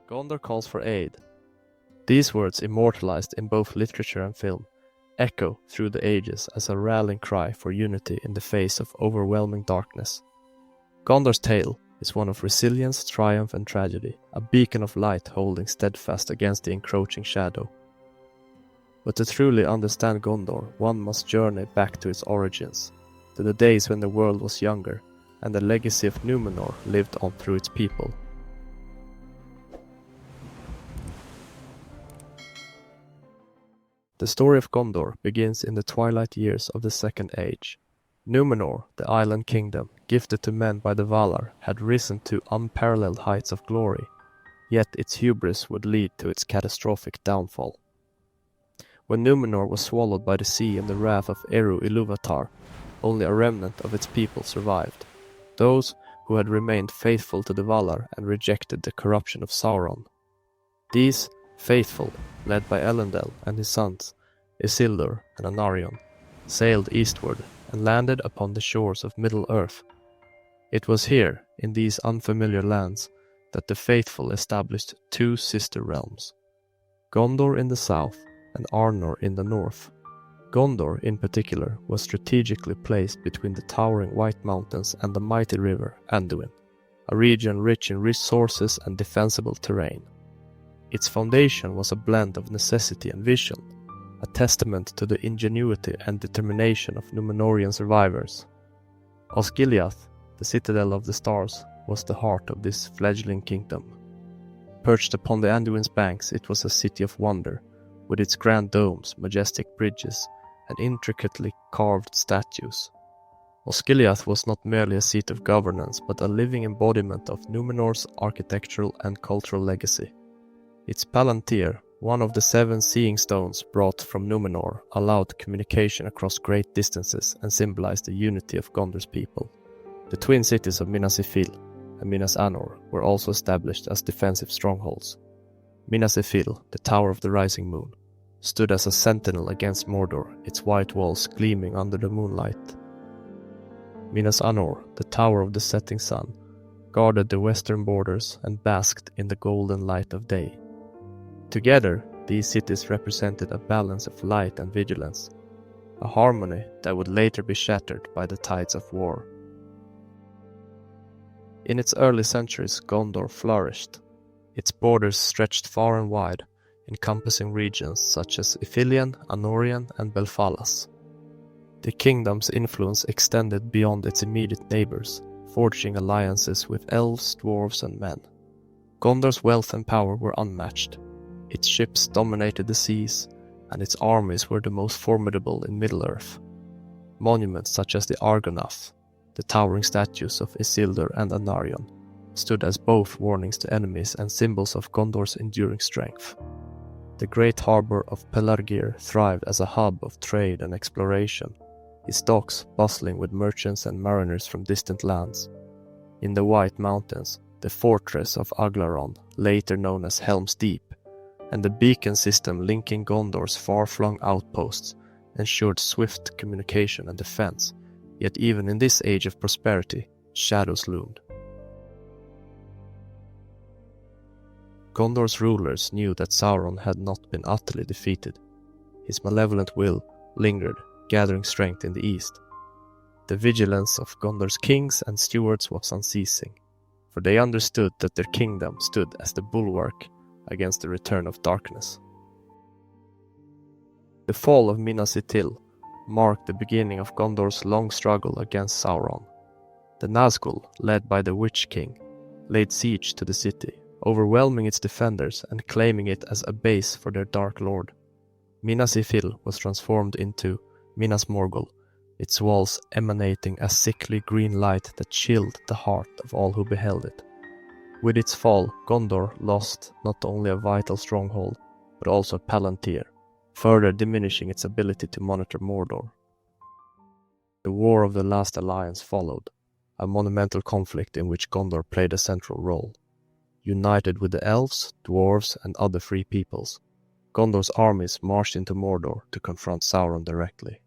Gondor calls for aid. These words, immortalized in both literature and film, echo through the ages as a rallying cry for unity in the face of overwhelming darkness. Gondor's tale is one of resilience, triumph, and tragedy, a beacon of light holding steadfast against the encroaching shadow. But to truly understand Gondor, one must journey back to its origins, to the days when the world was younger, and the legacy of Númenor lived on through its people. The story of Gondor begins in the twilight years of the Second Age. Númenor, the island kingdom, gifted to men by the Valar, had risen to unparalleled heights of glory, yet its hubris would lead to its catastrophic downfall. When Númenor was swallowed by the sea in the wrath of Eru Ilúvatar, only a remnant of its people survived, those who had remained faithful to the Valar and rejected the corruption of Sauron. These faithful, led by Elendil and his sons, Isildur and Anárion, sailed eastward and landed upon the shores of Middle-earth. It was here, in these unfamiliar lands, that the faithful established two sister realms, Gondor in the south and Arnor in the north. Gondor, in particular, was strategically placed between the towering White Mountains and the mighty river Anduin, a region rich in resources and defensible terrain. Its foundation was a blend of necessity and vision, a testament to the ingenuity and determination of Númenórean survivors. Osgiliath, the citadel of the stars, was the heart of this fledgling kingdom. Perched upon the Anduin's banks, it was a city of wonder, with its grand domes, majestic bridges, and intricately carved statues. Osgiliath was not merely a seat of governance, but a living embodiment of Númenor's architectural and cultural legacy. Its palantir, one of the 7 seeing stones brought from Númenor, allowed communication across great distances and symbolized the unity of Gondor's people. The twin cities of Minas Ithil and Minas Anor were also established as defensive strongholds. Minas Ithil, the Tower of the Rising Moon, stood as a sentinel against Mordor, its white walls gleaming under the moonlight. Minas Anor, the Tower of the Setting Sun, guarded the western borders and basked in the golden light of day. Together, these cities represented a balance of light and vigilance, a harmony that would later be shattered by the tides of war. In its early centuries, Gondor flourished. Its borders stretched far and wide, encompassing regions such as Ithilien, Anorian, and Belfalas. The kingdom's influence extended beyond its immediate neighbors, forging alliances with elves, dwarves, and men. Gondor's wealth and power were unmatched. Its ships dominated the seas, and its armies were the most formidable in Middle-earth. Monuments such as the Argonath, the towering statues of Isildur and Anárion, stood as both warnings to enemies and symbols of Gondor's enduring strength. The great harbor of Pelargir thrived as a hub of trade and exploration, its docks bustling with merchants and mariners from distant lands. In the White Mountains, the fortress of Aglarond, later known as Helm's Deep, and the beacon system linking Gondor's far-flung outposts ensured swift communication and defense, yet even in this age of prosperity, shadows loomed. Gondor's rulers knew that Sauron had not been utterly defeated. His malevolent will lingered, gathering strength in the east. The vigilance of Gondor's kings and stewards was unceasing, for they understood that their kingdom stood as the bulwark against the return of darkness. The fall of Minas Ithil marked the beginning of Gondor's long struggle against Sauron. The Nazgûl, led by the Witch King, laid siege to the city, overwhelming its defenders and claiming it as a base for their Dark Lord. Minas Ithil was transformed into Minas Morgul, its walls emanating a sickly green light that chilled the heart of all who beheld it. With its fall, Gondor lost not only a vital stronghold, but also a palantir, further diminishing its ability to monitor Mordor. The War of the Last Alliance followed, a monumental conflict in which Gondor played a central role. United with the elves, dwarves, and other free peoples, Gondor's armies marched into Mordor to confront Sauron directly.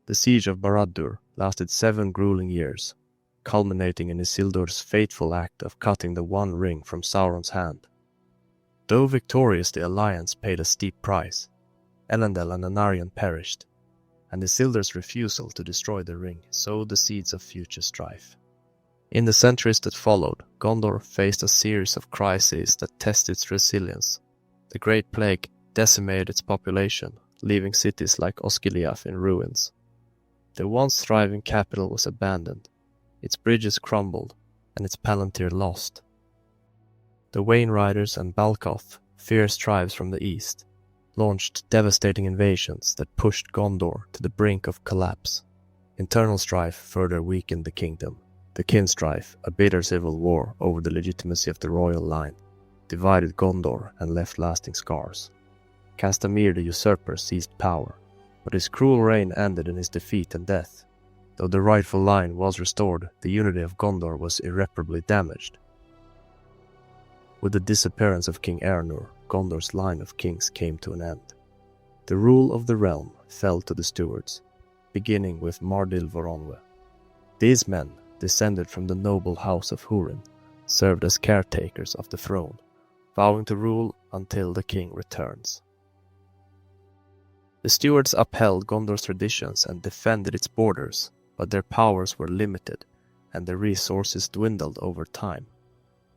The siege of Barad-dûr lasted 7 grueling years, culminating in Isildur's fateful act of cutting the One Ring from Sauron's hand. Though victorious, the alliance paid a steep price. Elendil and Anárion perished, and Isildur's refusal to destroy the ring sowed the seeds of future strife. In the centuries that followed, Gondor faced a series of crises that tested its resilience. The Great Plague decimated its population, leaving cities like Osgiliath in ruins. The once thriving capital was abandoned, its bridges crumbled, and its palantir lost. The Wain Riders and Balcoth, fierce tribes from the east, launched devastating invasions that pushed Gondor to the brink of collapse. Internal strife further weakened the kingdom. The kin-strife, a bitter civil war over the legitimacy of the royal line, divided Gondor and left lasting scars. Castamir the usurper seized power, but his cruel reign ended in his defeat and death. Though the rightful line was restored, the unity of Gondor was irreparably damaged. With the disappearance of King Elessar, Gondor's line of kings came to an end. The rule of the realm fell to the Stewards, beginning with Mardil Voronwe. These men, descended from the noble house of Húrin, served as caretakers of the throne, vowing to rule until the king returns. The Stewards upheld Gondor's traditions and defended its borders, but their powers were limited, and their resources dwindled over time.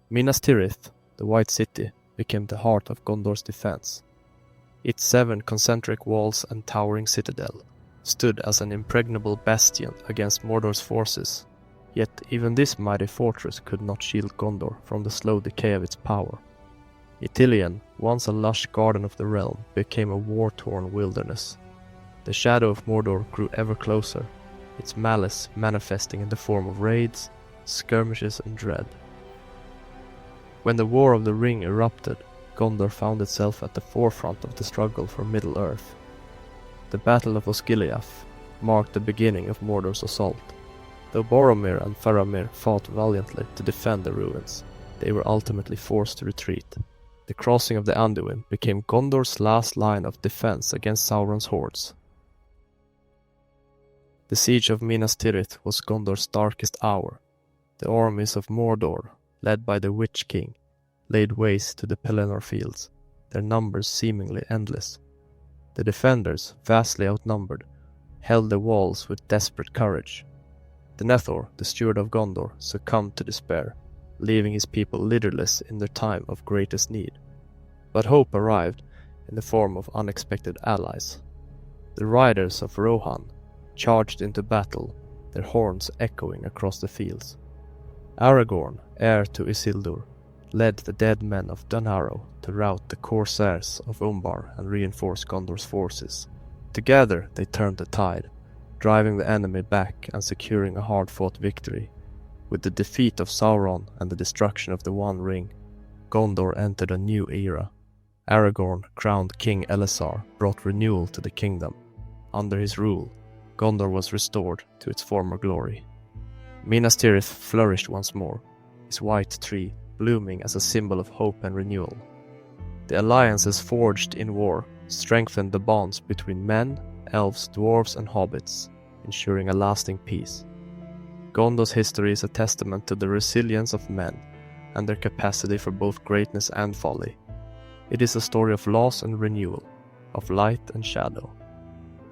Minas Tirith, the White City, became the heart of Gondor's defense. Its 7 concentric walls and towering citadel stood as an impregnable bastion against Mordor's forces, yet even this mighty fortress could not shield Gondor from the slow decay of its power. Ithilien, once a lush garden of the realm, became a war-torn wilderness. The shadow of Mordor grew ever closer, its malice manifesting in the form of raids, skirmishes and dread. When the War of the Ring erupted, Gondor found itself at the forefront of the struggle for Middle-earth. The Battle of Osgiliath marked the beginning of Mordor's assault. Though Boromir and Faramir fought valiantly to defend the ruins, they were ultimately forced to retreat. The crossing of the Anduin became Gondor's last line of defense against Sauron's hordes. The siege of Minas Tirith was Gondor's darkest hour. The armies of Mordor, led by the Witch King, laid waste to the Pelennor fields, their numbers seemingly endless. The defenders, vastly outnumbered, held the walls with desperate courage. Denethor, the steward of Gondor, succumbed to despair, leaving his people leaderless in their time of greatest need. But hope arrived in the form of unexpected allies. The riders of Rohan charged into battle, their horns echoing across the fields. Aragorn, heir to Isildur, led the dead men of Dunharrow to rout the corsairs of Umbar and reinforce Gondor's forces. Together they turned the tide, driving the enemy back and securing a hard-fought victory. With the defeat of Sauron and the destruction of the One Ring, Gondor entered a new era. Aragorn, crowned King Elessar, brought renewal to the kingdom. Under his rule, Gondor was restored to its former glory. Minas Tirith flourished once more, its white tree blooming as a symbol of hope and renewal. The alliances forged in war strengthened the bonds between men, elves, dwarves and hobbits, ensuring a lasting peace. Gondor's history is a testament to the resilience of men and their capacity for both greatness and folly. It is a story of loss and renewal, of light and shadow.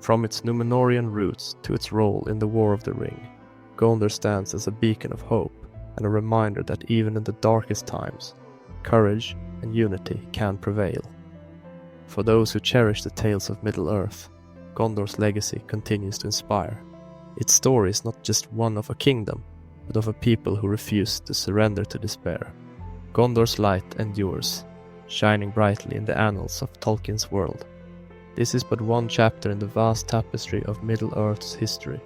From its Númenórean roots to its role in the War of the Ring, Gondor stands as a beacon of hope and a reminder that even in the darkest times, courage and unity can prevail. For those who cherish the tales of Middle-earth, Gondor's legacy continues to inspire. Its story is not just one of a kingdom, but of a people who refuse to surrender to despair. Gondor's light endures, shining brightly in the annals of Tolkien's world. This is but one chapter in the vast tapestry of Middle-earth's history.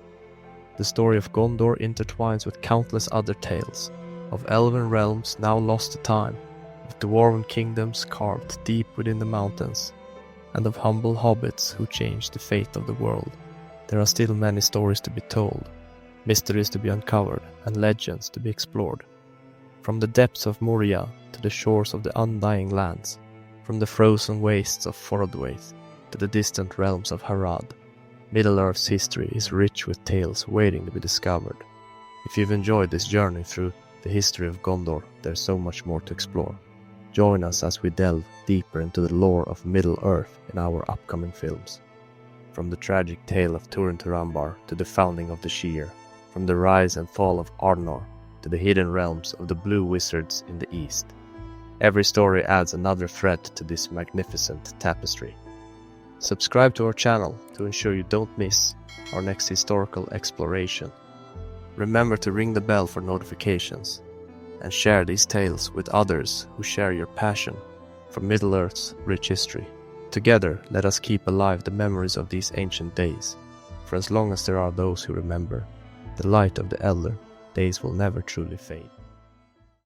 The story of Gondor intertwines with countless other tales, of elven realms now lost to time, of dwarven kingdoms carved deep within the mountains, and of humble hobbits who changed the fate of the world. There are still many stories to be told, mysteries to be uncovered, and legends to be explored. From the depths of Moria to the shores of the Undying Lands, from the frozen wastes of Forodwaith to the distant realms of Harad, Middle-earth's history is rich with tales waiting to be discovered. If you've enjoyed this journey through the history of Gondor, there's so much more to explore. Join us as we delve deeper into the lore of Middle-earth in our upcoming films. From the tragic tale of Turin Turambar to the founding of the Shire, from the rise and fall of Arnor to the hidden realms of the Blue Wizards in the east. Every story adds another thread to this magnificent tapestry. Subscribe to our channel to ensure you don't miss our next historical exploration. Remember to ring the bell for notifications, and share these tales with others who share your passion for Middle-earth's rich history. Together, let us keep alive the memories of these ancient days, for as long as there are those who remember, the light of the elder days will never truly fade.